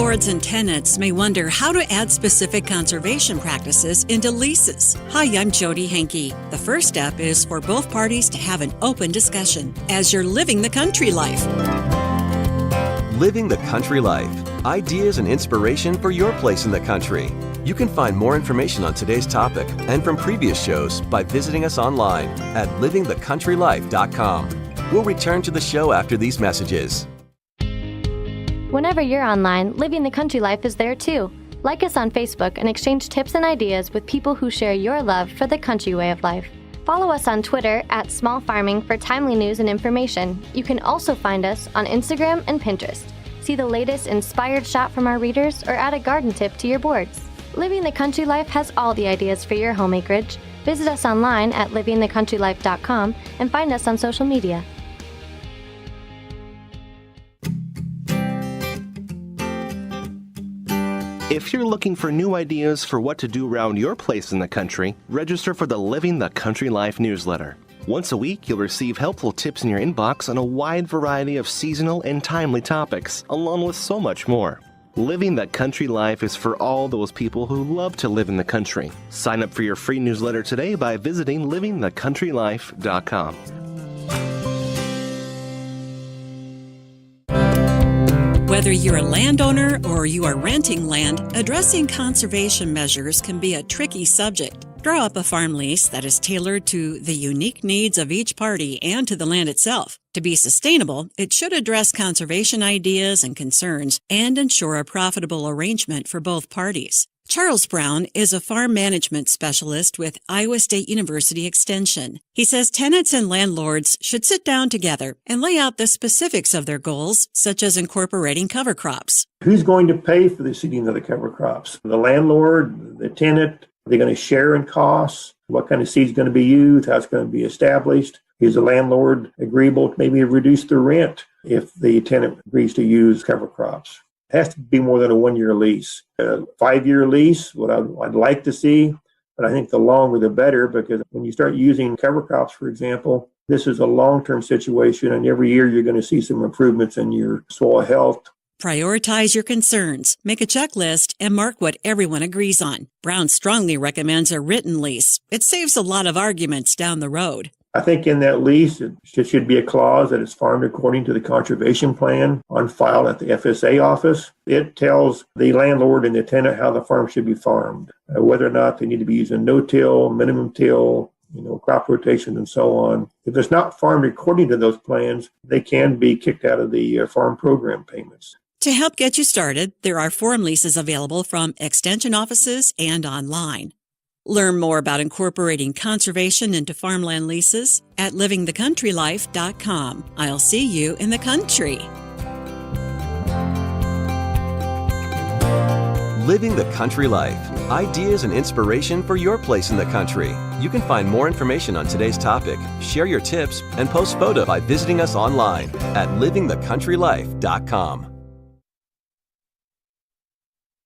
Landlords and tenants may wonder how to add specific conservation practices into leases. Hi, I'm Jody Henke. The first step is for both parties to have an open discussion as you're living the country life. Living the Country Life. Ideas and inspiration for your place in the country. You can find more information on today's topic and from previous shows by visiting us online at livingthecountrylife.com. We'll return to the show after these messages. Whenever you're online, Living the Country Life is there too. Like us on Facebook and exchange tips and ideas with people who share your love for the country way of life. Follow us on Twitter at Small Farming for timely news and information. You can also find us on Instagram and Pinterest. See the latest inspired shot from our readers or add a garden tip to your boards. Living the Country Life has all the ideas for your home acreage. Visit us online at livingthecountrylife.com and find us on social media. If you're looking for new ideas for what to do around your place in the country, register for the Living the Country Life newsletter. Once a week, you'll receive helpful tips in your inbox on a wide variety of seasonal and timely topics, along with so much more. Living the Country Life is for all those people who love to live in the country. Sign up for your free newsletter today by visiting livingthecountrylife.com. Whether you're a landowner or you are renting land, addressing conservation measures can be a tricky subject. Draw up a farm lease that is tailored to the unique needs of each party and to the land itself. To be sustainable, it should address conservation ideas and concerns and ensure a profitable arrangement for both parties. Charles Brown is a farm management specialist with Iowa State University Extension. He says tenants and landlords should sit down together and lay out the specifics of their goals, such as incorporating cover crops. Who's going to pay for the seeding of the cover crops? The landlord, the tenant? Are they going to share in costs? What kind of seed is going to be used? How it's going to be established? Is the landlord agreeable to maybe reduce the rent if the tenant agrees to use cover crops? It has to be more than a one-year lease. A 5-year lease, what I'd like to see, but I think the longer the better, because when you start using cover crops, for example, this is a long-term situation, and every year you're going to see some improvements in your soil health. Prioritize your concerns, make a checklist, and mark what everyone agrees on. Brown strongly recommends a written lease. It saves a lot of arguments down the road. I think in that lease, it should be a clause that it's farmed according to the conservation plan on file at the FSA office. It tells the landlord and the tenant how the farm should be farmed, whether or not they need to be using no-till, minimum till, crop rotation, and so on. If it's not farmed according to those plans, they can be kicked out of the farm program payments. To help get you started, there are farm leases available from extension offices and online. Learn more about incorporating conservation into farmland leases at livingthecountrylife.com. I'll see you in the country. Living the Country Life. Ideas and inspiration for your place in the country. You can find more information on today's topic, share your tips, and post photos by visiting us online at livingthecountrylife.com.